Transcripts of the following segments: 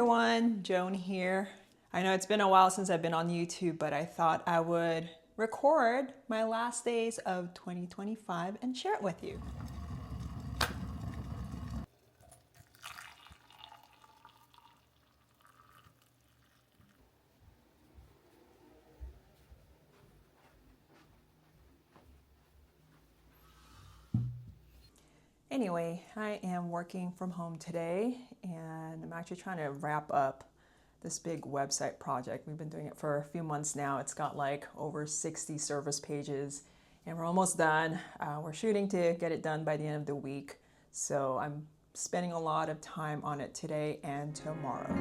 everyone, Joan here. I know it's been a while since I've been on YouTube, but I thought I would record my last days of 2025 and share it with you. Anyway, I am working from home today and I'm actually trying to wrap up this big website project. We've been doing it for a few months now. It's got like over 60 service pages and we're almost done. We're shooting to get it done by the end of the week. So I'm spending a lot of time on it today and tomorrow.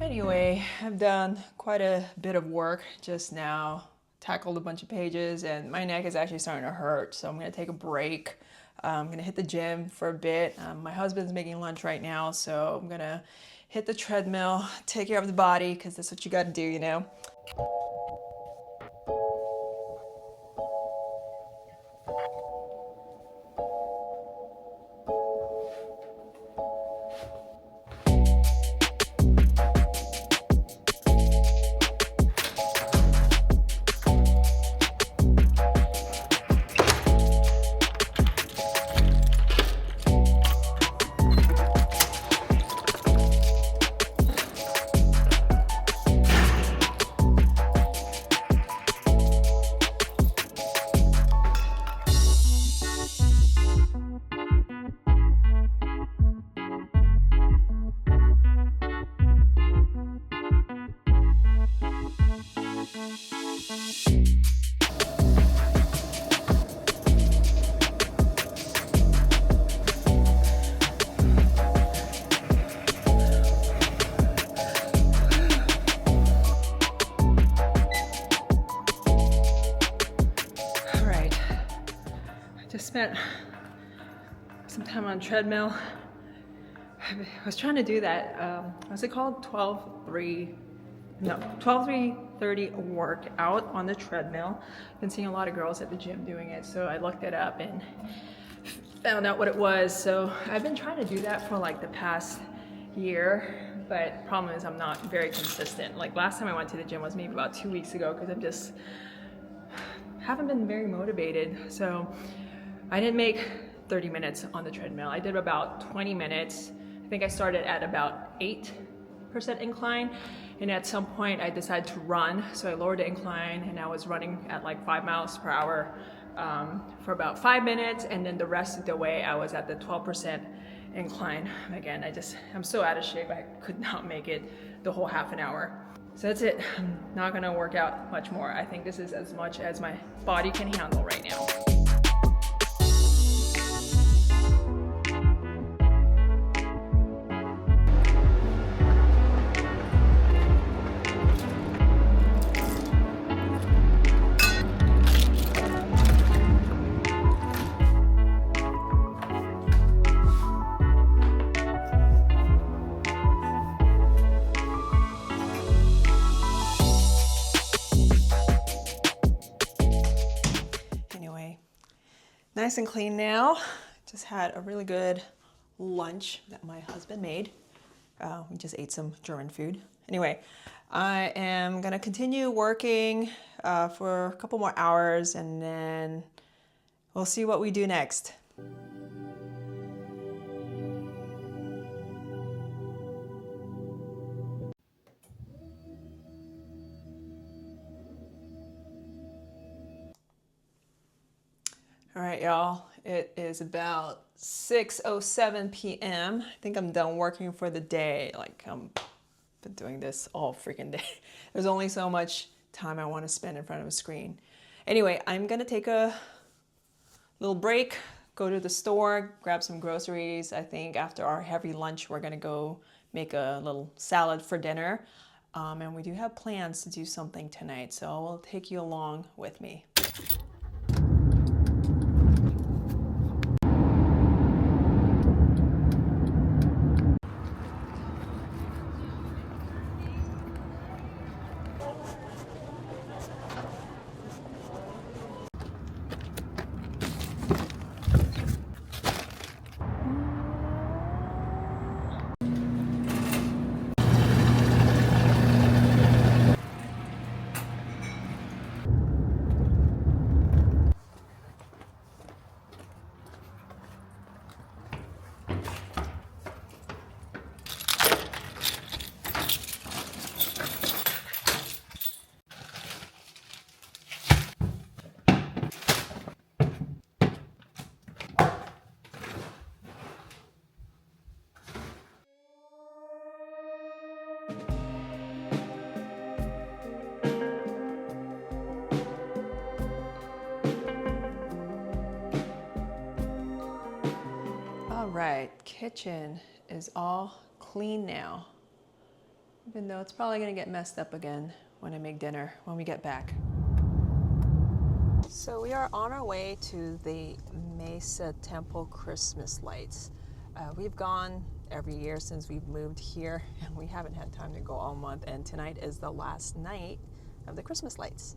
Anyway, I've done quite a bit of work just now, tackled a bunch of pages, and my neck is actually starting to hurt, so I'm going to take a break. I'm going to hit the gym for a bit. My husband's making lunch right now, so I'm going to hit the treadmill, take care of the body, because that's what you got to do, you know? Just spent some time on treadmill. I was trying to do that, what's it called? 12-3-30 workout on the treadmill. I've been seeing a lot of girls at the gym doing it, so I looked it up and found out what it was. So I've been trying to do that for like the past year, but problem is I'm not very consistent. Like last time I went to the gym was maybe about 2 weeks ago because I'm just haven't been very motivated. So I didn't make 30 minutes on the treadmill. I did about 20 minutes. I think I started at about 8% incline. And at some point I decided to run. So I lowered the incline and I was running at like 5 miles per hour for about 5 minutes. And then the rest of the way I was at the 12% incline. Again, I'm so out of shape. I could not make it the whole half an hour. So that's it. I'm not gonna work out much more. I think this is as much as my body can handle right now. Nice and clean now. Just had a really good lunch that my husband made. We just ate some German food. Anyway, I am gonna continue working for a couple more hours and then we'll see what we do next. All right, y'all, it is about 6:07 p.m. I think I'm done working for the day. Like, I'm been doing this all freaking day. There's only so much time I want to spend in front of a screen. Anyway, I'm gonna take a little break, go to the store, grab some groceries. I think after our heavy lunch, we're gonna go make a little salad for dinner. And we do have plans to do something tonight, so I will take you along with me. All right, kitchen is all clean now, even though it's probably gonna get messed up again when I make dinner when we get back. So we are on our way to the Mesa Temple Christmas lights. We've gone every year since we've moved here, and we haven't had time to go all month, and tonight is the last night of the Christmas lights.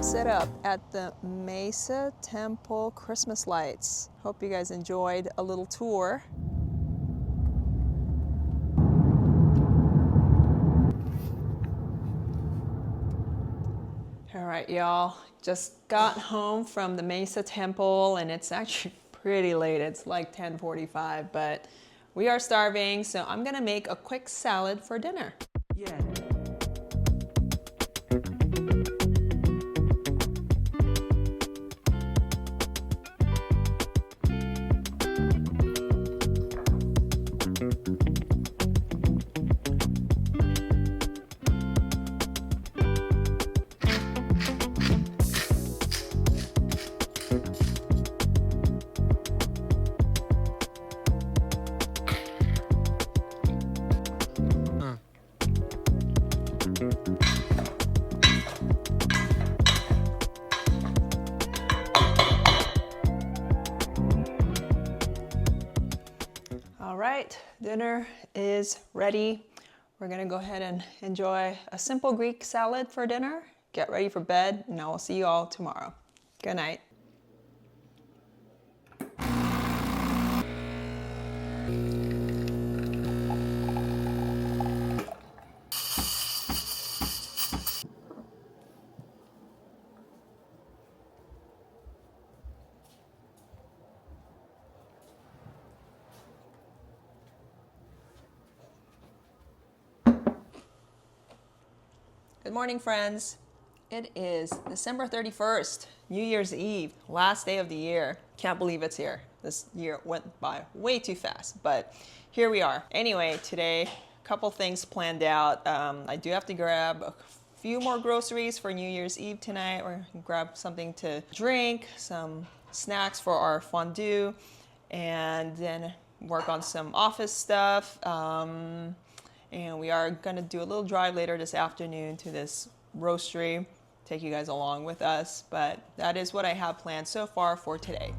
Set up at the Mesa Temple Christmas lights. Hope you guys enjoyed a little tour. All right, y'all, just got home from the Mesa Temple, and it's actually pretty late. It's like 10:45, but we are starving, so I'm gonna make a quick salad for dinner. Yeah. All right, dinner is ready. We're gonna go ahead and enjoy a simple Greek salad for dinner, get ready for bed, and I will see you all tomorrow. Good night. Good morning, friends. It is December 31st, New Year's Eve, last day of the year. Can't believe it's here. This year went by way too fast, but here we are. Anyway, today, a couple things planned out. I do have to grab a few more groceries for New Year's Eve tonight. We're gonna grab something to drink, some snacks for our fondue, and then work on some office stuff. And we are going to do a little drive later this afternoon to this roastery, take you guys along with us. But that is what I have planned so far for today.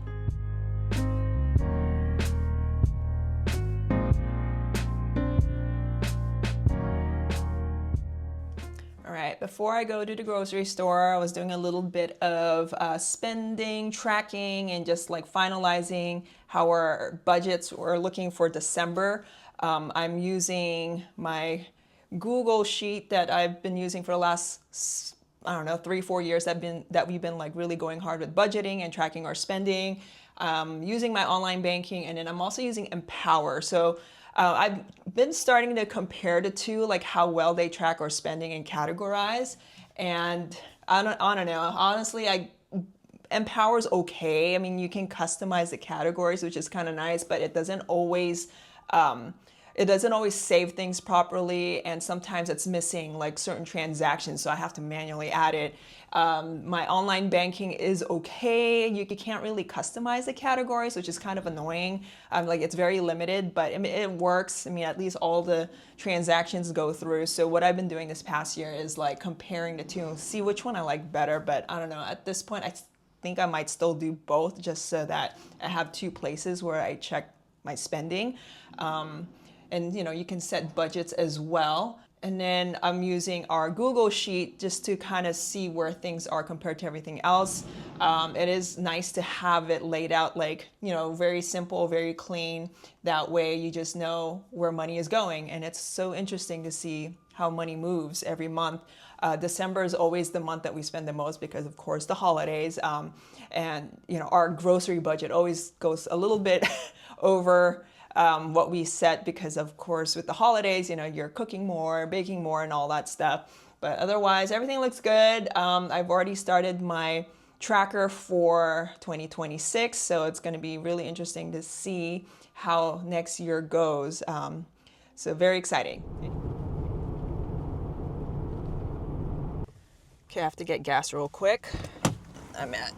All right, before I go to the grocery store, I was doing a little bit of spending, tracking, and just like finalizing how our budgets were looking for December. I'm using my Google sheet that I've been using for the last, I don't know, 3-4 years that we've been like really going hard with budgeting and tracking our spending, using my online banking, and then I'm also using Empower. So I've been starting to compare the two, like how well they track our spending and categorize. And I don't know, honestly, Empower's okay. I mean, you can customize the categories, which is kind of nice, but it doesn't always save things properly, and sometimes it's missing like certain transactions, so I have to manually add it. My online banking is okay. You can't really customize the categories, which is kind of annoying. Like it's very limited, but I mean, it works. I mean, at least all the transactions go through. So what I've been doing this past year is like comparing the two, see which one I like better. But I don't know, at this point, I think I might still do both just so that I have two places where I check my spending. And you know, you can set budgets as well. And then I'm using our Google Sheet just to kind of see where things are compared to everything else. It is nice to have it laid out like, you know, very simple, very clean. That way you just know where money is going. And it's so interesting to see how money moves every month. December is always the month that we spend the most because, of course, the holidays. And, you know, our grocery budget always goes a little bit over what we set because, of course, with the holidays, you know, you're cooking more, baking more, and all that stuff. But otherwise, everything looks good. I've already started my tracker for 2026, so it's going to be really interesting to see how next year goes. So very exciting. Okay, I have to get gas real quick. I'm at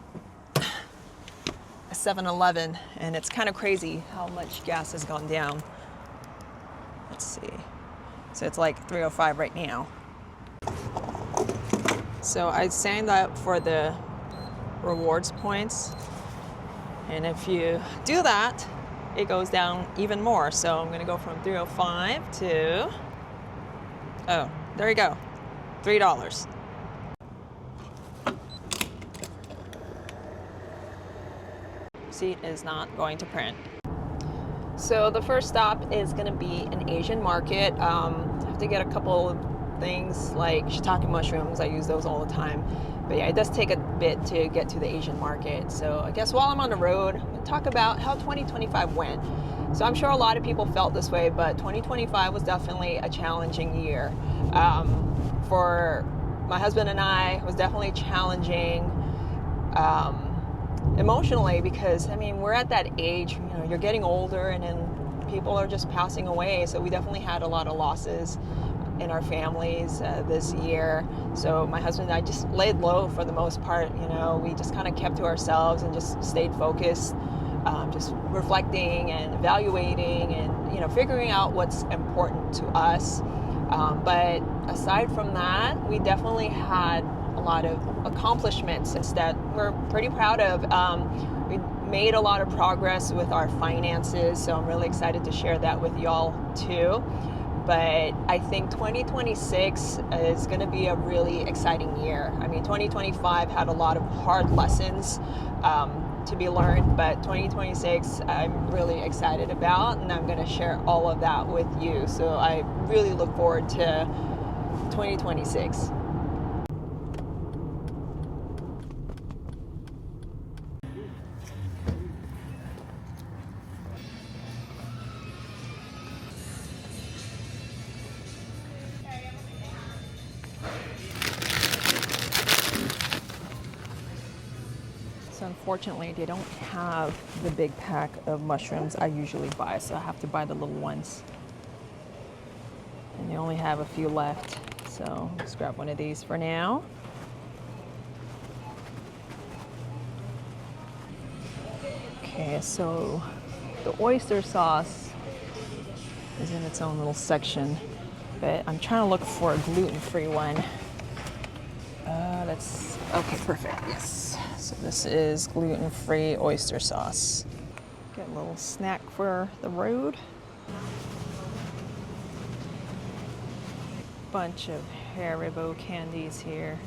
7-Eleven, and it's kind of crazy how much gas has gone down. Let's see. So it's like 3.05 right now. So I signed up for the rewards points, and if you do that, it goes down even more. So I'm going to go from 3.05 to, oh, there you go, $3. Is not going to print. So the first stop is going to be an Asian market. I have to get a couple of things like shiitake mushrooms. I use those all the time. But yeah, it does take a bit to get to the Asian market. So I guess while I'm on the road, I'm going to talk about how 2025 went. So I'm sure a lot of people felt this way, but 2025 was definitely a challenging year. For my husband and I, it was definitely challenging emotionally, because I mean, we're at that age, you know, you're getting older and then people are just passing away. So we definitely had a lot of losses in our families this year. So my husband and I just laid low for the most part. You know, we just kind of kept to ourselves and just stayed focused, just reflecting and evaluating and, you know, figuring out what's important to us. But aside from that, we definitely had a lot of accomplishments that we're pretty proud of. We made a lot of progress with our finances, so I'm really excited to share that with y'all too. But I think 2026 is going to be a really exciting year. I mean, 2025 had a lot of hard lessons to be learned, but 2026 I'm really excited about, and I'm going to share all of that with you. So I really look forward to 2026. So unfortunately, they don't have the big pack of mushrooms I usually buy, so I have to buy the little ones. And they only have a few left, so let's grab one of these for now. Okay, so The oyster sauce is in its own little section, but I'm trying to look for a gluten-free one. Okay, perfect, yes. So this is gluten-free oyster sauce. Get a little snack for the road. Bunch of Haribo candies here.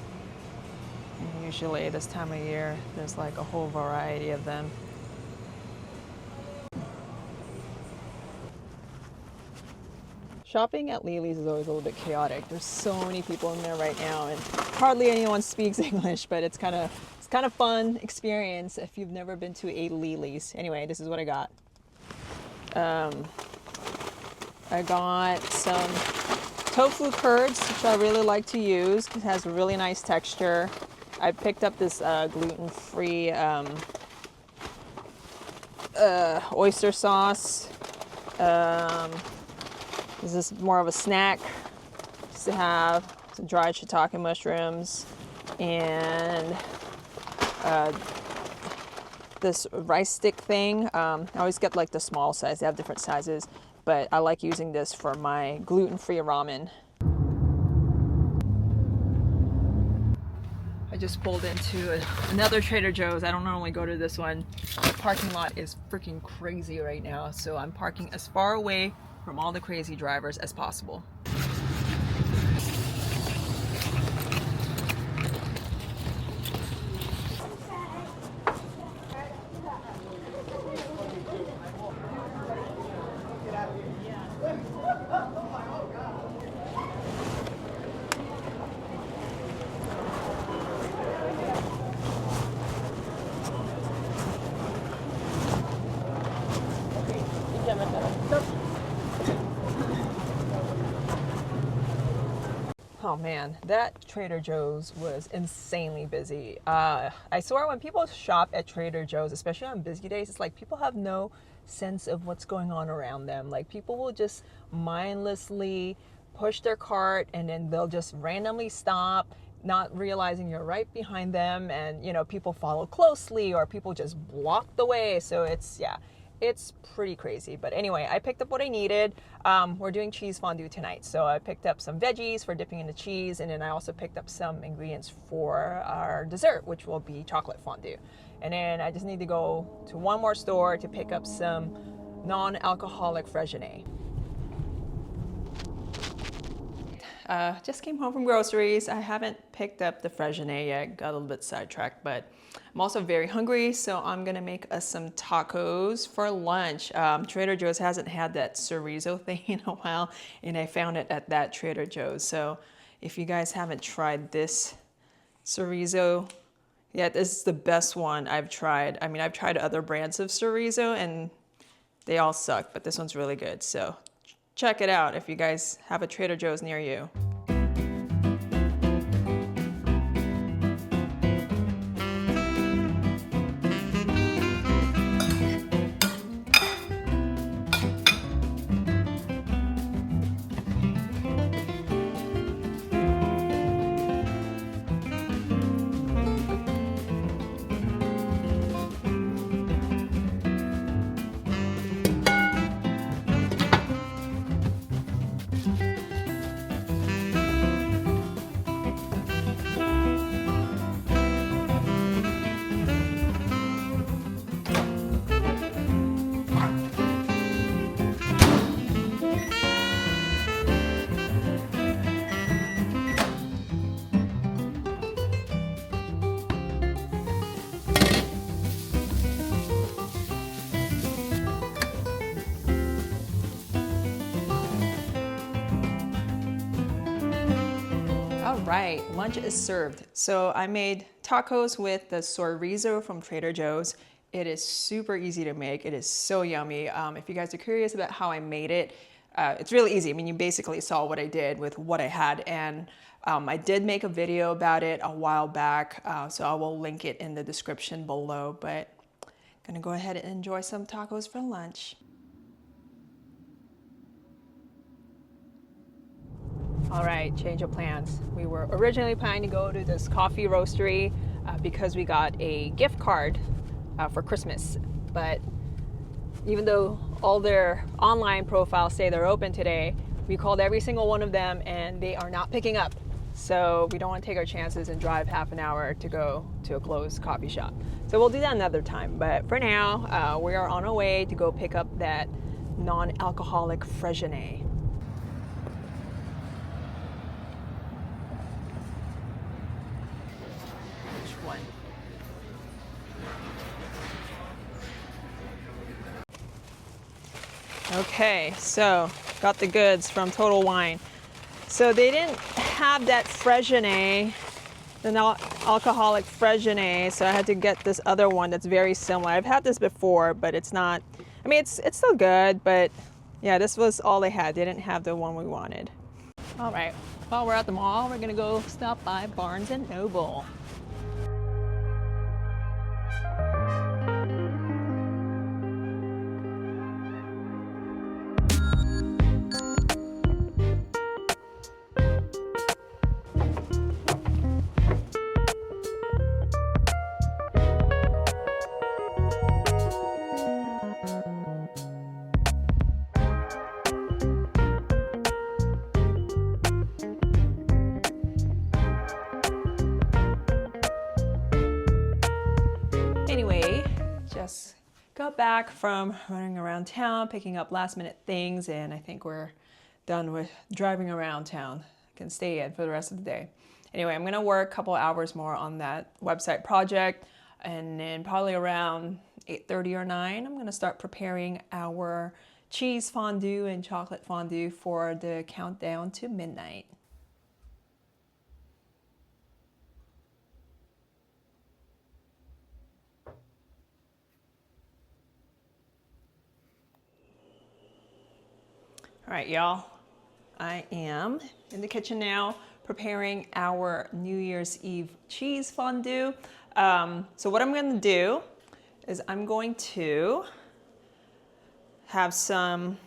And usually this time of year, there's like a whole variety of them. Shopping at Lily's is always a little bit chaotic. There's so many people in there right now, and hardly anyone speaks English, but it's kind of fun experience if you've never been to a Lily's. Anyway, this is what I got. I got some tofu curds, which I really like to use. It has a really nice texture. I picked up this gluten-free oyster sauce. This is more of a snack. Just to have some dried shiitake mushrooms and this rice stick thing. I always get like the small size. They have different sizes, but I like using this for my gluten-free ramen. I just pulled into another Trader Joe's. I don't normally go to this one. The parking lot is freaking crazy right now, so I'm parking as far away from all the crazy drivers as possible. Oh man, that Trader Joe's was insanely busy. I swear when people shop at Trader Joe's, especially on busy days, it's like people have no sense of what's going on around them. Like people will just mindlessly push their cart and then they'll just randomly stop, not realizing you're right behind them, and you know, people follow closely or people just block the way. So it's pretty crazy. But anyway, I picked up what I needed. We're doing cheese fondue tonight. So I picked up some veggies for dipping in the cheese. And then I also picked up some ingredients for our dessert, which will be chocolate fondue. And then I just need to go to one more store to pick up some non-alcoholic Fresgenet. Just came home from groceries. I haven't picked up the Fresgenet yet. Got a little bit sidetracked, but I'm also very hungry, so I'm gonna make us some tacos for lunch. Trader Joe's hasn't had that chorizo thing in a while, and I found it at that Trader Joe's. So if you guys haven't tried this chorizo yet, this is the best one I've tried. I mean, I've tried other brands of chorizo, and they all suck, but this one's really good. So check it out if you guys have a Trader Joe's near you. Right, lunch is served. So I made tacos with the chorizo from Trader Joe's. It is super easy to make. It is so yummy. If you guys are curious about how I made it, it's really easy. I mean, you basically saw what I did with what I had, and I did make a video about it a while back, so I will link it in the description below, but I'm gonna go ahead and enjoy some tacos for lunch. All right, change of plans. We were originally planning to go to this coffee roastery because we got a gift card for Christmas, but even though all their online profiles say they're open today, we called every single one of them and they are not picking up. So we don't want to take our chances and drive half an hour to go to a closed coffee shop. So we'll do that another time. But for now, we are on our way to go pick up that non-alcoholic Freixenet. Which one? Okay, so got the goods from Total Wine. So they didn't have that Freixenet, the non-alcoholic Freixenet, so I had to get this other one that's very similar. I've had this before, but it's not, I mean, it's still good, but yeah, this was all they had. They didn't have the one we wanted. All right, while we're at the mall, we're gonna go stop by Barnes & Noble. Anyway, just got back from running around town, picking up last minute things, and I think we're done with driving around town. I can stay in for the rest of the day. Anyway, I'm gonna work a couple hours more on that website project, and then probably around 8:30 or 9, I'm gonna start preparing our cheese fondue and chocolate fondue for the countdown to midnight. All right, y'all, I am in the kitchen now preparing our New Year's Eve cheese fondue. So what I'm gonna do is I'm going to have some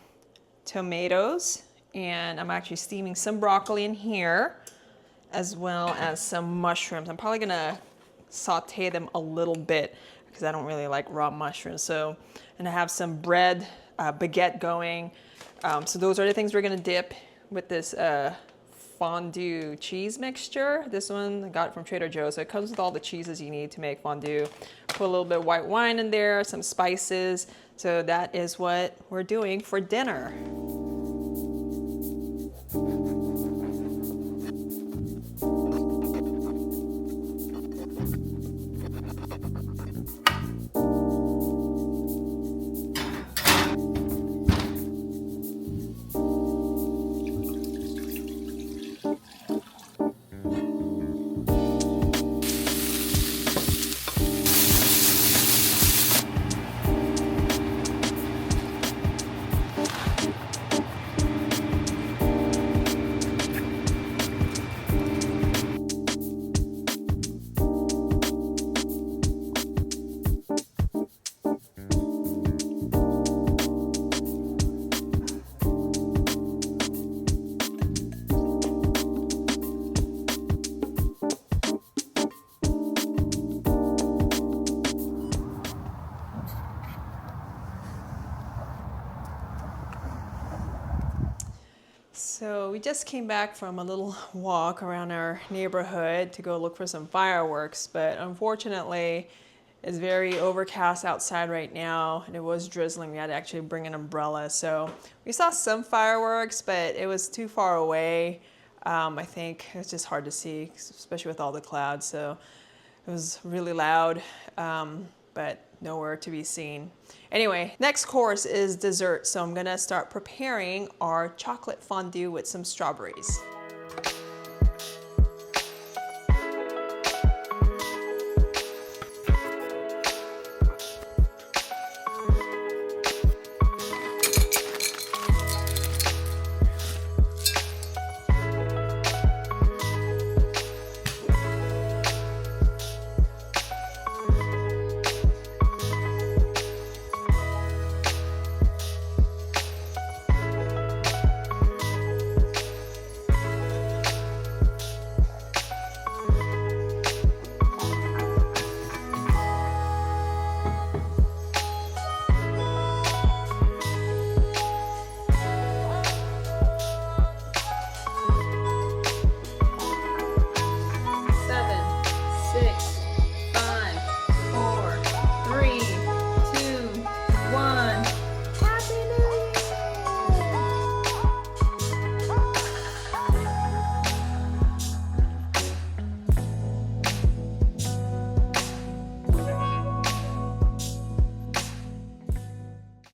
tomatoes, and I'm actually steaming some broccoli in here, as well as some mushrooms. I'm probably gonna saute them a little bit because I don't really like raw mushrooms. So, and I have some bread, baguette going. So those are the things we're gonna dip with this fondue cheese mixture. This one I got it from Trader Joe's, so it comes with all the cheeses you need to make fondue. Put a little bit of white wine in there, some spices. So that is what we're doing for dinner. So we just came back from a little walk around our neighborhood to go look for some fireworks, but unfortunately it's very overcast outside right now and it was drizzling. We had to actually bring an umbrella. So we saw some fireworks, but it was too far away. I think it's just hard to see, especially with all the clouds. So it was really loud, but nowhere to be seen. Anyway, next course is dessert. So I'm gonna start preparing our chocolate fondue with some strawberries.